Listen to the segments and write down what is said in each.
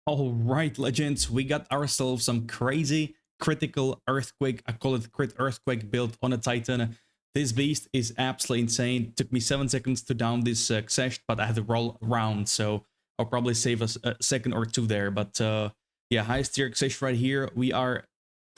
All right, legends, we got ourselves some crazy critical earthquake. I call it crit earthquake build on a Titan. This beast is absolutely insane. Took me 7 seconds to down this Xesht, but I had to roll around, so I'll probably save us a second or two there. But yeah, highest tier Xesht right here. We are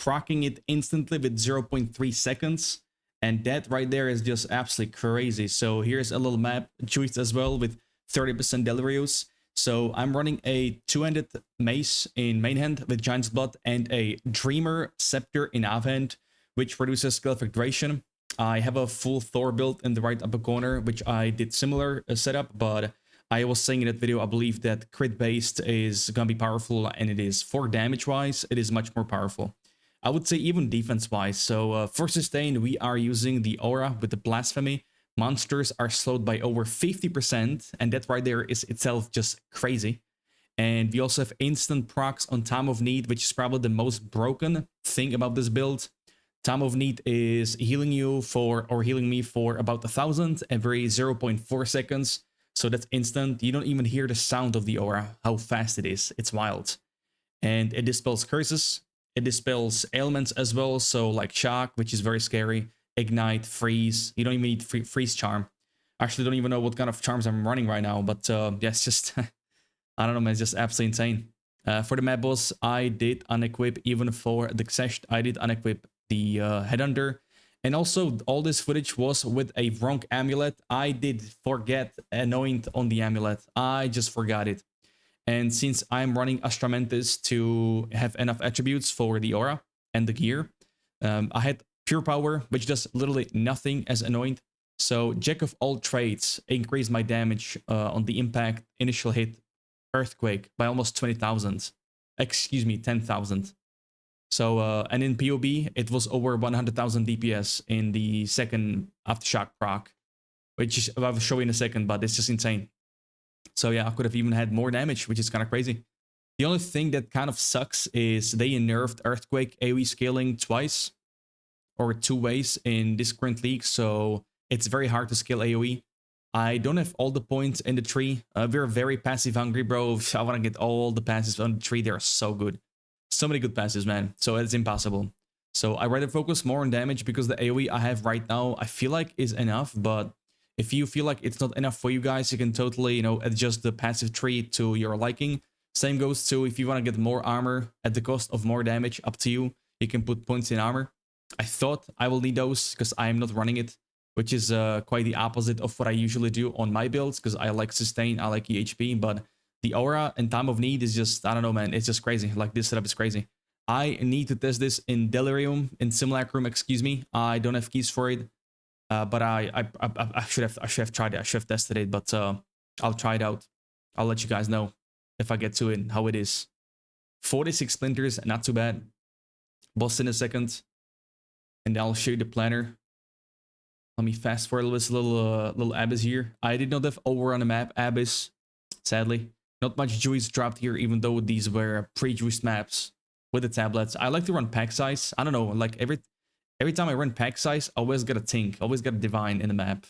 proccing it instantly with 0.3 seconds. And that right there is just absolutely crazy. So here's a little map choice as well with 30% Delirious. So I'm running a two-handed mace in main hand with Giant's Blood and a Dreamer Scepter in offhand, which reduces skill effect duration. I have a full Thor build in the right upper corner, which I did similar setup, but I was saying in that video, I believe that crit based is gonna be powerful, and it is. For damage wise, it is much more powerful. I would say even defense wise. So for sustain, we are using the aura with the blasphemy. Monsters are slowed by over 50%, and that right there is itself just crazy. And we also have instant procs on Time of Need, which is probably the most broken thing about this build. Time of Need is healing you for, or healing me for about 1,000 every 0.4 seconds. So that's instant. You don't even hear the sound of the aura, how fast it is. It's wild. And it dispels curses. It dispels ailments as well. So like shock, which is very scary. Ignite, freeze. You don't even need freeze charm. I actually don't even know what kind of charms I'm running right now, but yeah, it's just I don't know, man, it's just absolutely insane. For the map boss, I did unequip, even for the Xesht, I did unequip the headhunter. And also, all this footage was with a wrong amulet. I did forget anoint on the amulet. I just forgot it. And since I'm running Ascendancy to have enough attributes for the aura and the gear, I had pure power, which does literally nothing as anoint. So Jack of all trades increased my damage on the impact initial hit earthquake by almost 20,000. Excuse me, 10,000. So and in POB it was over 100,000 DPS in the second aftershock proc, which I will show you in a second, but it's just insane. So yeah, I could have even had more damage, which is kind of crazy. The only thing that kind of sucks is they nerfed Earthquake AoE scaling twice or two ways in this current league, so it's very hard to scale AoE. I don't have all the points in the tree. We're very passive hungry, bro. I want to get all the passes on the tree. They are so good. So many good passes, man. So it's impossible. So I rather focus more on damage because the AoE I have right now, I feel like is enough, but if you feel like it's not enough for you guys, you can totally, adjust the passive tree to your liking. Same goes to if you want to get more armor at the cost of more damage, up to you. You can put points in armor. I thought I will need those because I am not running it, which is quite the opposite of what I usually do on my builds because I like sustain, I like EHP, but the aura and time of need is just, I don't know, man, it's just crazy. Like this setup is crazy. I need to test this in Delirium, in Simulacrum, excuse me. I don't have keys for it. But I should have tried it. I should have tested it, but I'll try it out. I'll let you guys know if I get to it, how it is. 46 splinters, not too bad. Boss in a second, and I'll show you the planner. Let me fast forward this little abyss here. I did not have over on the map abyss, sadly. Not much juice dropped here, even though these were pre-juiced maps with the tablets. I like to run pack size. I don't know, like every time I run pack size, I always got a Tink, always got a Divine in the map.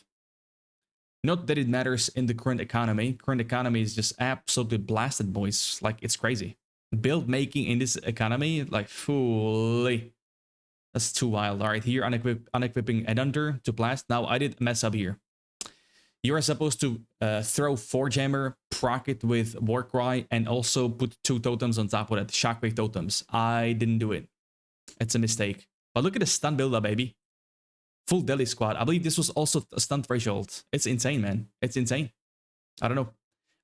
Not that it matters in the current economy. Current economy is just absolutely blasted, boys. Like, it's crazy. Build making in this economy, like, fully. That's too wild. All right, here, unequipping Headhunter to blast. Now, I did mess up here. You are supposed to throw 4-jammer, proc it with Warcry, and also put 2 totems on top of that, Shockwave totems. I didn't do it. It's a mistake. But look at the stun build-up, baby. Full Deli squad. I believe this was also a stun threshold. It's insane, man. It's insane. I don't know.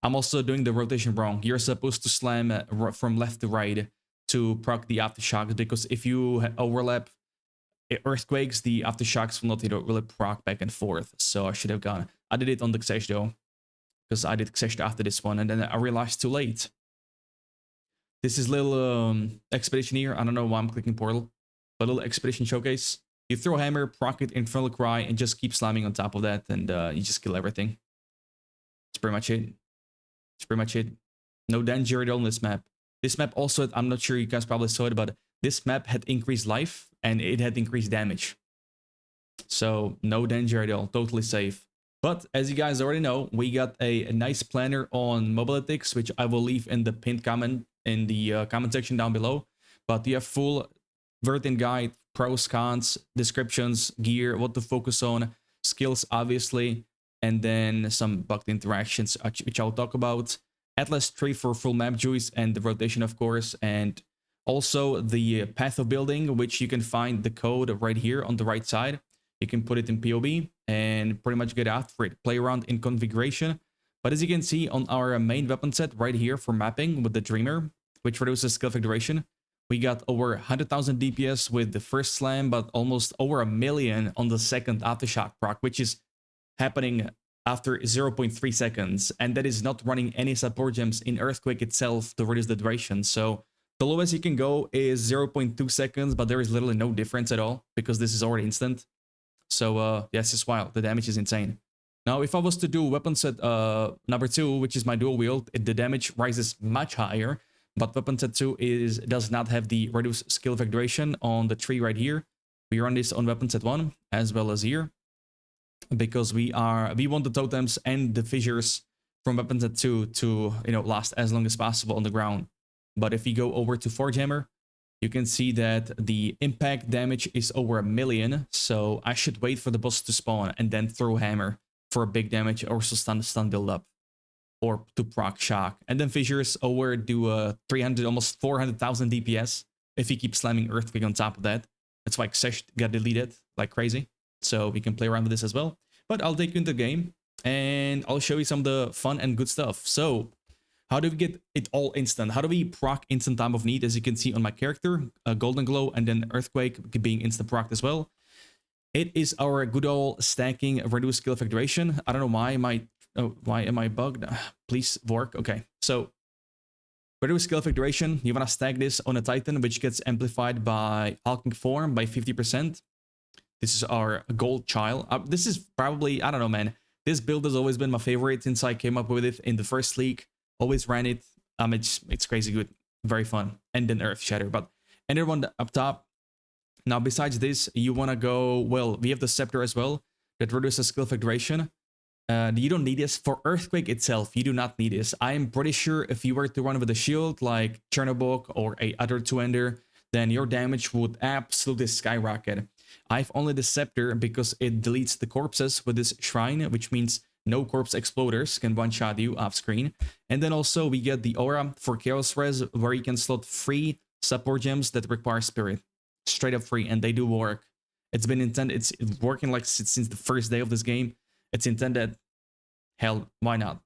I'm also doing the rotation wrong. You're supposed to slam from left to right to proc the aftershocks, because if you overlap earthquakes, the aftershocks will not really proc back and forth. So I should have gone. I did it on the Xesht though, because I did Xesht after this one, and then I realized too late. This is little expedition here. I don't know why I'm clicking portal. A little expedition showcase. You throw hammer, proc it, infernal cry, and just keep slamming on top of that, and you just kill everything. That's pretty much it. That's pretty much it. No danger at all on this map. This map also, I'm not sure you guys probably saw it, but this map had increased life and it had increased damage. So no danger at all. Totally safe. But as you guys already know, we got a nice planner on Mobilytics, which I will leave in the pinned comment in the comment section down below. But you have full Vertin guide, pros, cons, descriptions, gear, what to focus on, skills, obviously, and then some bugged interactions, which I'll talk about. Atlas tree for full map juice and the rotation, of course, and also the path of building, which you can find the code right here on the right side. You can put it in POB and pretty much get after it. Play around in configuration. But as you can see on our main weapon set right here for mapping with the Dreamer, which reduces skill effect duration, we got over 100,000 DPS with the first slam, but almost over 1 million on the second aftershock proc, which is happening after 0.3 seconds. And that is not running any support gems in Earthquake itself to reduce the duration. So the lowest you can go is 0.2 seconds, but there is literally no difference at all because this is already instant. So yes, it's wild. The damage is insane. Now, if I was to do weapon set number 2, which is my dual wield, the damage rises much higher. But weapon set 2 does not have the reduced skill effect duration on the tree right here. We run this on weapon set 1 as well as here, because we want the totems and the fissures from weapon set 2 to last as long as possible on the ground. But if we go over to Forge Hammer, you can see that the impact damage is over 1 million, so I should wait for the boss to spawn and then throw Hammer for a big damage or stun build up, or to proc shock. And then fissures over do 300, almost 400,000 DPS if you keep slamming Earthquake on top of that. That's why Xesht got deleted like crazy, so we can play around with this as well. But I'll take you into the game and I'll show you some of the fun and good stuff. So how do we get it all instant? How do we proc instant time of need? As you can see on my character, Golden Glow and then Earthquake being instant proc as well. It is our good old stacking reduce skill effect duration. I don't know why am I bugged? Please work. Okay, so reduce skill effect duration. You want to stack this on a Titan, which gets amplified by Alchemic Form by 50%. This is our gold child. This is probably, I don't know, man. This build has always been my favorite since I came up with it in the first league. Always ran it. It's crazy good, very fun. And then Earth Shatter. But another one up top. Now, besides this, you want to go, well, we have the Scepter as well that reduces skill effect duration. You don't need this for Earthquake itself. You do not need this. I am pretty sure if you were to run with a shield like Chernobog or a other two-ender, then your damage would absolutely skyrocket. I've only the Scepter because it deletes the corpses with this shrine, which means no corpse exploders can one-shot you off screen. And then also we get the aura for Chaos Res, where you can slot free support gems that require spirit. Straight up free, and they do work. It's been intended, it's working like since the first day of this game. It's intended. Hell, why not?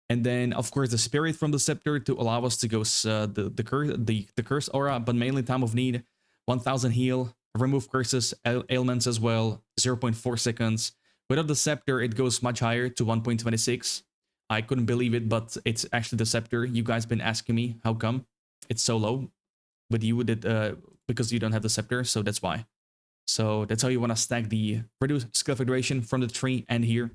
And then of course the spirit from the scepter to allow us to go the curse aura, but mainly time of need, 1000 heal, remove curses, ailments as well, 0.4 seconds. Without the scepter, it goes much higher to 1.26. I couldn't believe it, but it's actually the scepter. You guys been asking me how come it's so low, but you did because you don't have the scepter, so that's why. So that's how you want to stack the reduced skill effect duration from the tree and here.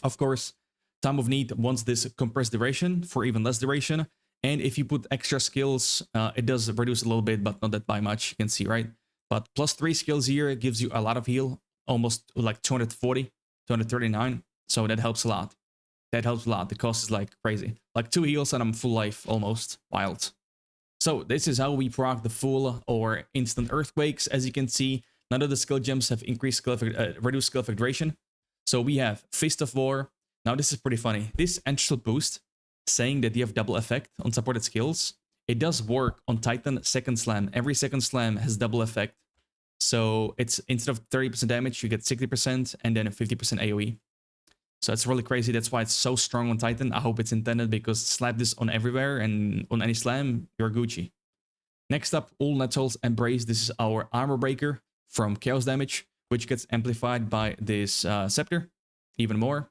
Of course, time of need wants this compressed duration for even less duration. And if you put extra skills, it does reduce a little bit, but not that by much. You can see, right? But plus 3 skills here gives you a lot of heal, almost like 240, 239. So that helps a lot. That helps a lot. The cost is like crazy. Like 2 heals and I'm full life almost. Wild. So this is how we proc the full or instant earthquakes. As you can see, none of the skill gems have increased reduced skill effect duration. So we have Fist of War. Now this is pretty funny. This Ancestral Boost, saying that you have double effect on supported skills, it does work on Titan second slam. Every second slam has double effect. So it's instead of 30% damage, you get 60% and then a 50% AoE. So it's really crazy. That's why it's so strong on Titan. I hope it's intended, because slap this on everywhere and on any slam, you're Gucci. Next up, All Nettles Embrace. This is our armor breaker from chaos damage, which gets amplified by this scepter even more.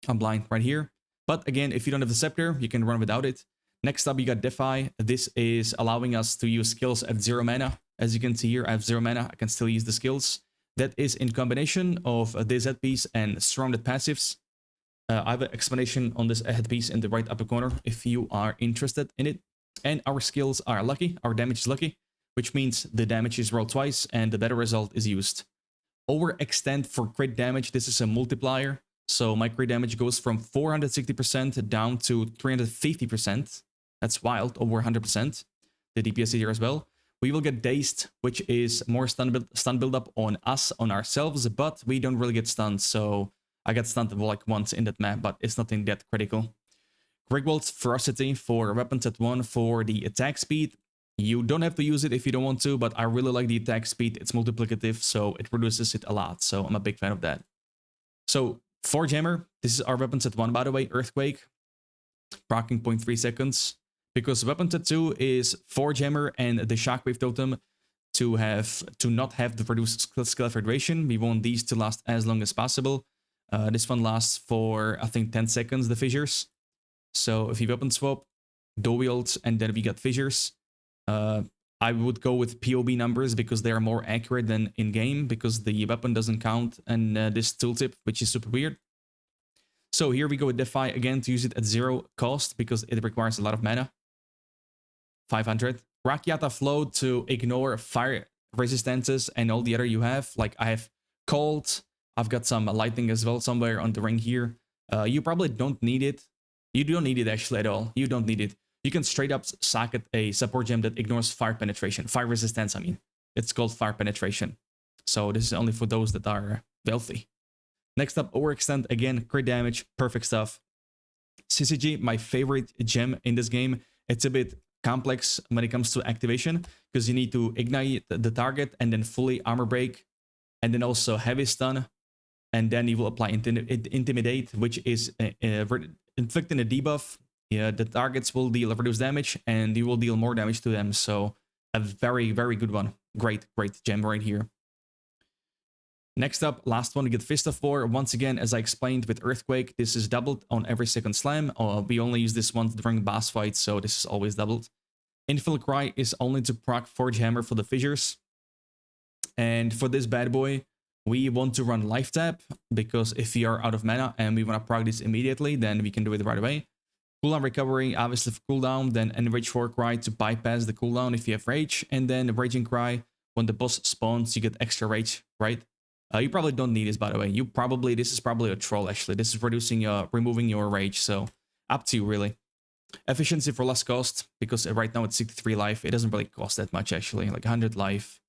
I'm blind right here. But again, if you don't have the scepter, you can run without it. Next up, you got Defy. This is allowing us to use skills at 0 mana. As you can see here, I have 0 mana. I can still use the skills. That is in combination of this headpiece and surrounded passives. I have an explanation on this headpiece in the right upper corner if you are interested in it. And our skills are lucky. Our damage is lucky, which means the damage is rolled twice and the better result is used. Overextend for crit damage. This is a multiplier. So my crit damage goes from 460% down to 350%. That's wild, over 100%. The DPS here as well. We will get dazed, which is more stun build up on us, on ourselves, but we don't really get stunned. So I got stunned like once in that map, but it's nothing that critical. Grigwald's Ferocity for weapon set 1 for the attack speed. You don't have to use it if you don't want to, but I really like the attack speed. It's multiplicative, so it reduces it a lot. So I'm a big fan of that. So Forge Hammer, this is our weapon set 1, by the way, Earthquake. Proccing 0.3 seconds. Because weapon set 2 is Forge Hammer and the Shockwave Totem to not have the reduced skill duration. We want these to last as long as possible. This one lasts for, I think, 10 seconds, the fissures. So if you weapon swap, dual wields, and then we got fissures, I would go with POB numbers because they are more accurate than in-game, because the weapon doesn't count and this tooltip, which is super weird. So here we go with Defy again to use it at 0 cost because it requires a lot of mana. 500. Rakyata Flow to ignore fire resistances and all the other you have. Like I have Cold, I've got some Lightning as well somewhere on the ring here. You probably don't need it. You don't need it actually at all. You don't need it. You can straight up socket a support gem that ignores fire penetration. Fire resistance, I mean. It's called fire penetration. So this is only for those that are wealthy. Next up, Overextend. Again, crit damage. Perfect stuff. CCG, my favorite gem in this game. It's a bit complex when it comes to activation because you need to ignite the target and then fully armor break and then also heavy stun. And then you will apply Intimidate, which is inflicting a debuff. Yeah, the targets will deal reduced damage and you will deal more damage to them. So a very, very good one. Great gem right here. Next up, last one, we get Fist of War. Once again, as I explained with Earthquake, this is doubled on every second slam. We only use this once during boss fights, so this is always doubled. Infinite Cry is only to proc Forge Hammer for the fissures. And for this bad boy, we want to run Life Tap, because if we are out of mana and we want to proc this immediately, then we can do it right away. Cooldown Recovery, obviously for cooldown, then Enrage for Cry to bypass the cooldown if you have Rage, and then Raging Cry, when the boss spawns, you get extra Rage, right? You probably don't need this, by the way. This is probably a troll, actually. This is removing your Rage, so up to you, really. Efficiency for less cost, because right now it's 63 life. It doesn't really cost that much, actually, like 100 life.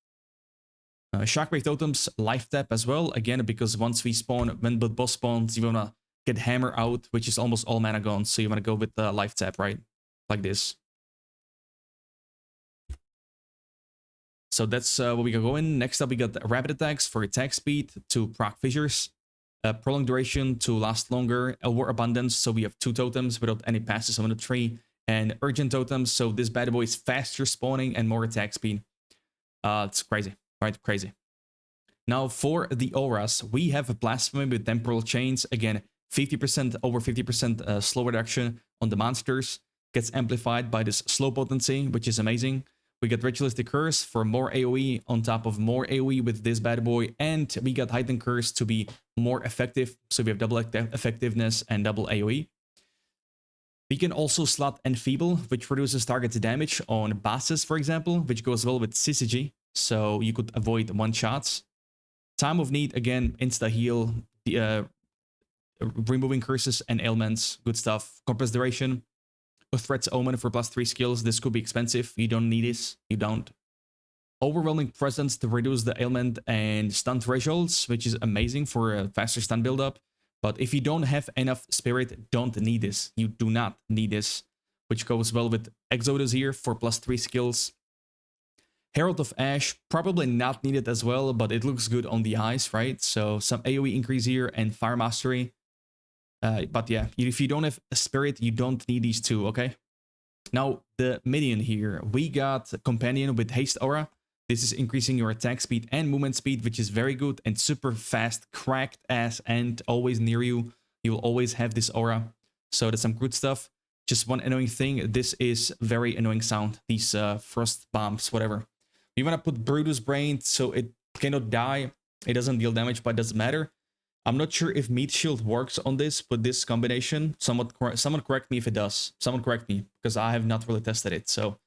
Shockwave Totems, Life Tap as well, again, because once we spawn, when the boss spawns, you wanna get Hammer out, which is almost all mana gone, so you wanna go with the Life Tap, right? Like this. So that's what we got going. Next up, we got Rapid Attacks for attack speed to proc fissures. Prolonged duration to last longer. Overabundance, so we have 2 totems without any passes on the tree. And Urgent Totems, so this bad boy is faster spawning and more attack speed. It's crazy, right? Crazy. Now for the auras, we have a Blasphemy with Temporal Chains. Again, 50%, over 50% slow reduction on the monsters. Gets amplified by this slow potency, which is amazing. We got Ritualistic Curse for more AoE on top of more AoE with this bad boy. And we got Heightened Curse to be more effective. So we have double effectiveness and double AoE. We can also slot Enfeeble, which reduces target damage on bosses, for example, which goes well with CCG. So you could avoid one-shots. Time of Need, again, insta-heal, removing curses and ailments, good stuff. Compressed Duration. A Threat's Omen for +3 skills. This could be expensive. You don't need this. You don't. Overwhelming Presence to reduce the ailment and stun thresholds, which is amazing for a faster stun build-up. But if you don't have enough spirit, don't need this. You do not need this, which goes well with Exodus here for +3 skills. Herald of Ash, probably not needed as well, but it looks good on the eyes, right? So some AoE increase here and Fire Mastery. But yeah, if you don't have a spirit, you don't need these 2, okay? Now, the minion here. We got Companion with Haste Aura. This is increasing your attack speed and movement speed, which is very good and super fast, cracked ass, and always near you. You will always have this aura. So that's some good stuff. Just one annoying thing. This is very annoying sound. These frost bombs, whatever. You want to put Brutus Brain so it cannot die. It doesn't deal damage, but it doesn't matter. I'm not sure if Meat Shield works on this with this combination. Someone correct me if it does. Someone correct me, because I have not really tested it. So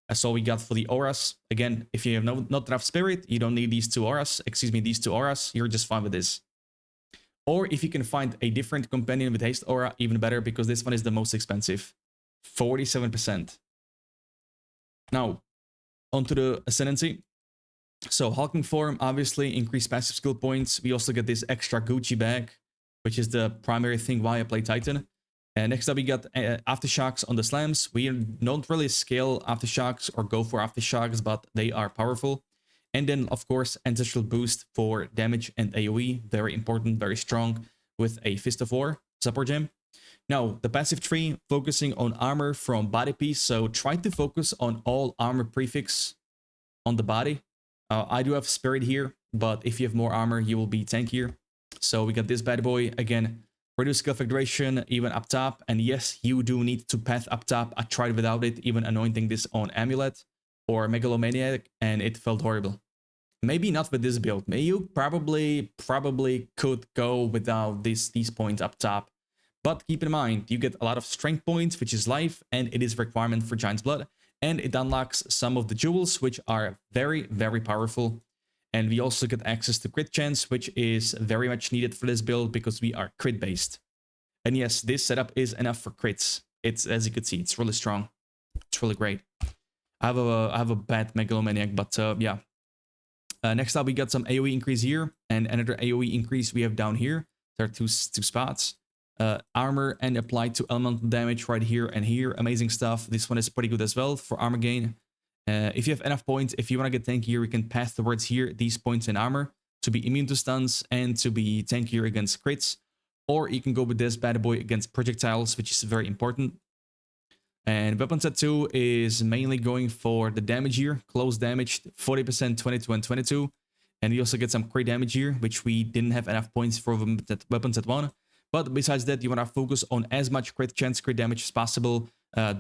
That's all we got for the auras. Again, if you have not enough spirit, you don't need these two auras. Excuse me, these two auras. You're just fine with this. Or if you can find a different companion with haste aura, even better, because this one is the most expensive. 47%. Now, onto the Ascendancy. So hulking form, obviously, increased passive skill points. We also get this extra Gucci bag, which is the primary thing why I play Titan. And next up, we got aftershocks on the slams. We don't really scale aftershocks or go for aftershocks, but they are powerful. And then, of course, ancestral boost for damage and AoE. Very important, very strong, with a Fist of War support gem. Now, the passive tree, focusing on armor from body piece. So try to focus on all armor prefix on the body. I do have spirit here, but if you have more armor, you will be tankier. So we got this bad boy again. Reduce skill effect duration even up top. And yes, you do need to path up top. I tried without it, even anointing this on Amulet or Megalomaniac, and it felt horrible. Maybe not with this build. You probably could go without these points up top. But keep in mind, you get a lot of strength points, which is life, and it is a requirement for Giant's Blood. And it unlocks some of the jewels, which are very, very powerful. And we also get access to crit chance, which is very much needed for this build because we are crit based. And yes, this setup is enough for crits. It's, as you can see, it's really strong. It's really great. I have a bad Megalomaniac, but yeah. Next up, we got some AoE increase here, and another AoE increase we have down here. There are two spots. Armor and applied to elemental damage right here and here. Amazing stuff. This one is pretty good as well for armor gain. If you have enough points, if you want to get tankier, you can path towards here these points in armor to be immune to stuns and to be tankier against crits. Or you can go with this bad boy against projectiles, which is very important. And weapon set 2 is mainly going for the damage here. Close damage, 40%, 22 and 22. And we also get some crit damage here, which we didn't have enough points for weapon set 1. But besides that, you want to focus on as much crit chance, crit damage as possible.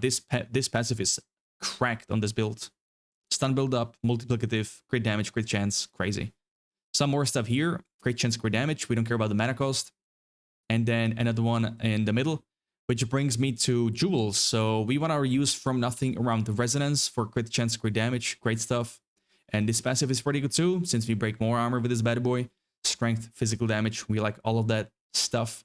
This passive is cracked on this build. Stun build up, multiplicative, crit damage, crit chance, crazy. Some more stuff here. Crit chance, crit damage. We don't care about the mana cost. And then another one in the middle, which brings me to jewels. So we want to use from nothing around the resonance for crit chance, crit damage. Great stuff. And this passive is pretty good too, since we break more armor with this bad boy. Strength, physical damage. We like all of that stuff.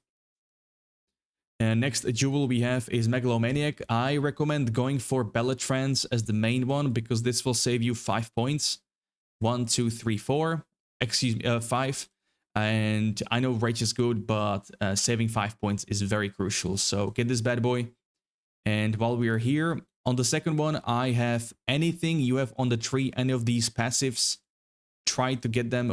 And next jewel we have is Megalomaniac. I recommend going for Bellatrance as the main one because this will save you 5 points. 1, 2, 3, 4. Excuse me, 5. And I know Rage is good, but saving 5 points is very crucial. So get this bad boy. And while we are here, on the second one, I have anything you have on the tree, any of these passives. Try to get them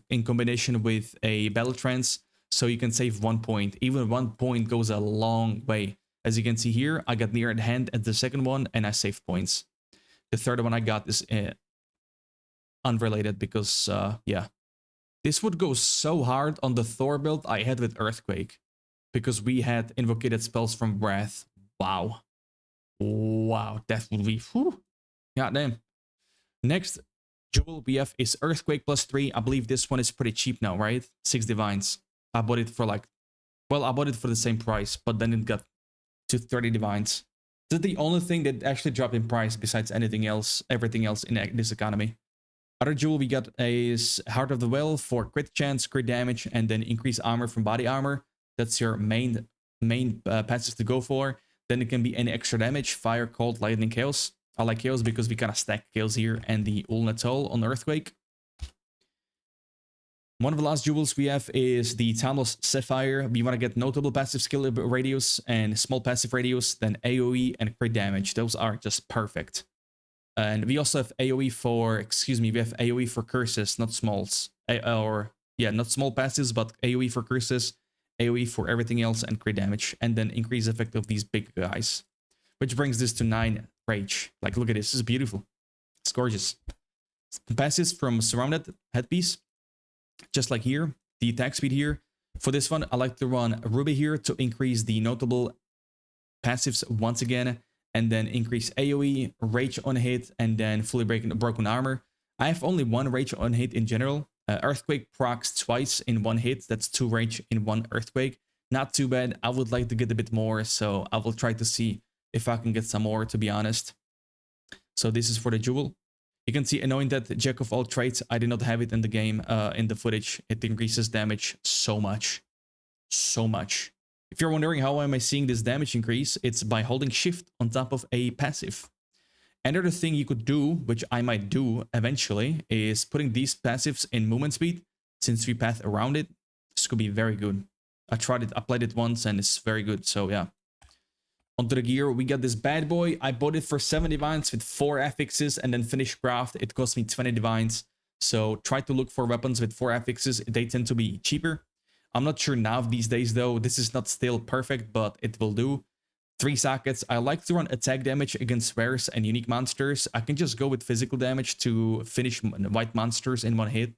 in combination with a Bellatrance. So you can save 1 point. Even 1 point goes a long way. As you can see here, I got near at hand at the second one and I saved points. The third one I got is unrelated because, yeah. This would go so hard on the Thor build I had with Earthquake. Because we had invocated spells from Wrath. Wow. Wow, that would be... Whew. Yeah, damn. Next jewel we have is Earthquake +3. I believe this one is pretty cheap now, right? 6 divines. I bought it for like, well, I bought it for the same price, but then it got to 30 divines. This is the only thing that actually dropped in price besides everything else in this economy. Other jewel we got is Heart of the Well for crit chance, crit damage, and then increase armor from body armor. That's your main passive to go for. Then it can be any extra damage, fire, cold, lightning, chaos. I like chaos because we kind of stack chaos here and the Ulna Toll on Earthquake. One of the last jewels we have is the Timeless Sapphire. We want to get notable passive skill radius and small passive radius, then AoE and crit damage. Those are just perfect. And we also have AoE for, we have AoE for curses, not smalls. Not small passives, but AoE for curses, AoE for everything else, and crit damage. And then increase effect of these big guys. Which brings this to 9 rage. Like, look at this. This is beautiful. It's gorgeous. Passives from Surrounded Headpiece. Just like here, the attack speed here. For this one, I like to run Ruby here to increase the notable passives once again, and then increase AoE, Rage on hit, and then fully broken armor. I have only 1 Rage on hit in general. Earthquake procs twice in 1 hit. That's 2 Rage in 1 Earthquake. Not too bad. I would like to get a bit more, so I will try to see if I can get some more, to be honest. So this is for the jewel. You can see Anointed Jack of all trades. I did not have it in the game, in the footage. It increases damage so much. So much. If you're wondering how am I seeing this damage increase, it's by holding shift on top of a passive. Another thing you could do, which I might do eventually, is putting these passives in movement speed, since we path around it. This could be very good. I tried it, I played it once, and it's very good, so yeah. Onto the gear, we got this bad boy. I bought it for 7 divines with 4 affixes, and then finished craft. It cost me 20 divines, so try to look for weapons with 4 affixes. They tend to be cheaper. I'm not sure now these days though. This is not still perfect, but it will do. 3 sockets. I like to run attack damage against rares and unique monsters. I can just go with physical damage to finish white monsters in one hit.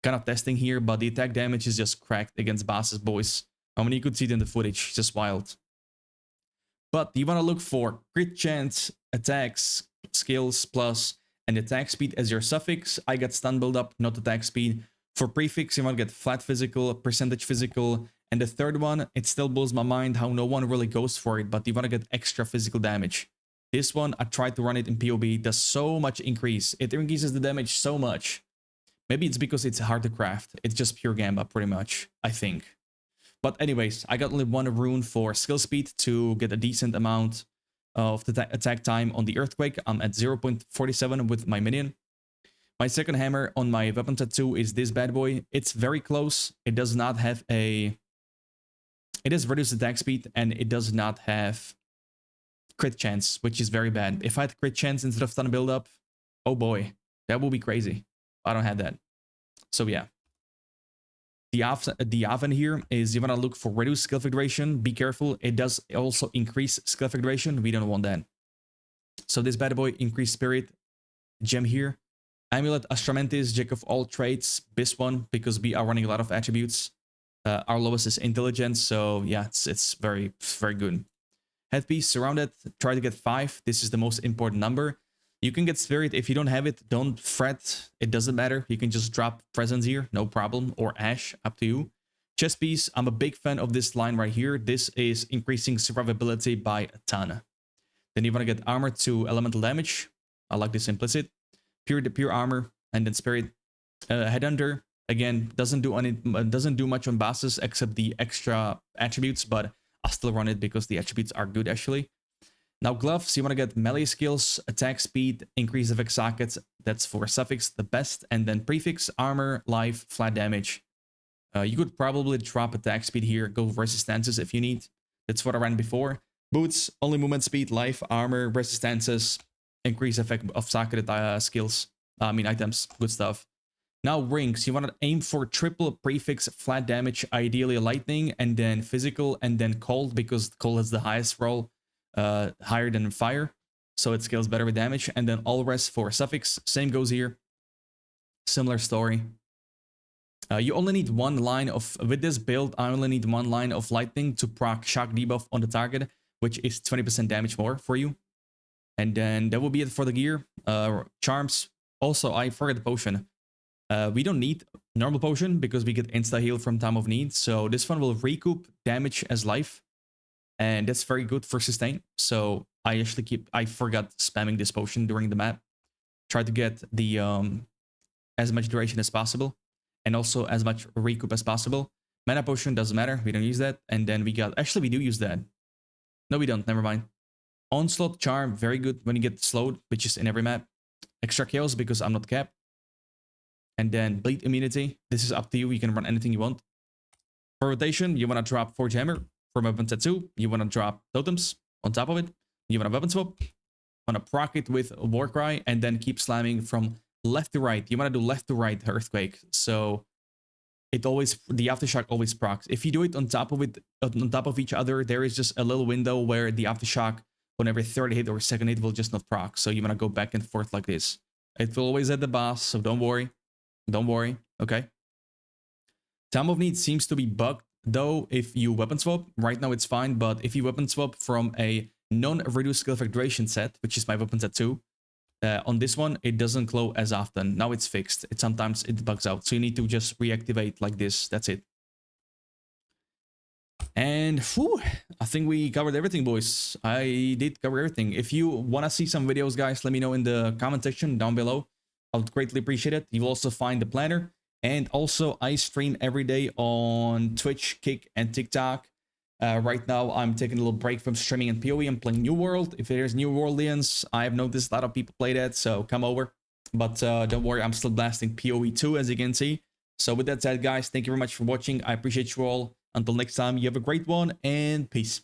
Kind of testing here, but the attack damage is just cracked against bosses, boys. I mean, you could see it in the footage, just wild. But you want to look for crit chance, attacks, skills plus, and attack speed as your suffix. I got stun build up, not attack speed. For prefix, you want to get flat physical, percentage physical, and the third one, it still blows my mind how no one really goes for it, but you want to get extra physical damage. This one, I tried to run it in PoB, does so much increase. It increases the damage so much. Maybe it's because it's hard to craft. It's just pure gamba, pretty much, I think. But anyways, I got only 1 rune for skill speed to get a decent amount of the attack time on the Earthquake. I'm at 0.47 with my minion. My second hammer on my weapon tattoo is this bad boy. It's very close. It does not have a... It has reduced attack speed, and it does not have crit chance, which is very bad. If I had crit chance instead of stun build up, oh boy, that would be crazy. I don't have that. So yeah. The oven here is you want to look for reduced skill effect duration. Be careful. It does also increase skill effect duration. We don't want that. So this bad boy, increased spirit, gem here. Amulet, Ascendancy, Jack of all trades, this one, because we are running a lot of attributes. Our lowest is intelligence, so yeah, it's very good. Headpiece, surrounded, try to get 5. This is the most important number. You can get spirit. If you don't have it, don't fret. It doesn't matter. You can just drop presence here, no problem, or ash, up to you. Chest piece, I'm a big fan of this line right here. This is increasing survivability by a ton. Then you want to get armor to elemental damage. I like this implicit. Pure armor, and then spirit. Headhunter, again, doesn't do much on bosses except the extra attributes, but I'll still run it because the attributes are good actually. Now gloves, you want to get melee skills, attack speed, increase of sockets. That's for suffix, the best, and then prefix, armor, life, flat damage. You could probably drop attack speed here, go resistances if you need. That's what I ran before. Boots, only movement speed, life, armor, resistances, increase effect of socket skills. Items, good stuff. Now rings, you want to aim for triple prefix, flat damage, ideally lightning, and then physical, and then cold, because cold has the highest roll, higher than fire, so it scales better with damage. And then all rest for suffix, same goes here. Similar story. You only need 1 line of, with this build, I only need 1 line of lightning to proc shock debuff on the target, which is 20% damage more for you. And then that will be it for the gear. Charms, also I forgot the potion. We don't need normal potion because we get insta heal from time of need, so this one will recoup damage as life, and that's very good for sustain. So I forgot spamming this potion during the map. Try to get the as much duration as possible, and also as much recoup as possible. Mana potion doesn't matter, we don't use that. And then we got, actually we do use that. No, we don't, never mind. Onslaught charm, very good when you get slowed, which is in every map. Extra chaos because I'm not capped. And then bleed immunity, this is up to you, you can run anything you want. For rotation, you want to drop Forge Hammer. For weapon tattoo, you want to drop totems on top of it. You want a weapon swap, want to proc it with Warcry, and then keep slamming from left to right. You want to do left to right Earthquake, so it always, the aftershock always procs. If you do it on top of it, on top of each other, there is just a little window where the aftershock on every third hit or second hit will just not proc. So you want to go back and forth like this. It will always hit the boss, so don't worry. Don't worry, okay? Time of Need seems to be bugged, though, if you weapon swap. Right now it's fine, but if you weapon swap from a non-reduced skill effect duration set, which is my weapon tattoo, on this one, it doesn't glow as often. Now it's fixed. Sometimes it bugs out, so you need to just reactivate like this. That's it. And whew, I think we covered everything, boys. I did cover everything. If you want to see some videos, guys, let me know in the comment section down below. I would greatly appreciate it. You'll also find the planner. And also, I stream every day on Twitch, Kick, and TikTok. Right now, I'm taking a little break from streaming in PoE. I'm playing New World. If there's New Worldians, I have noticed a lot of people play that, so come over. But don't worry, I'm still blasting PoE 2, as you can see. So with that said, guys, thank you very much for watching. I appreciate you all. Until next time, you have a great one, and peace.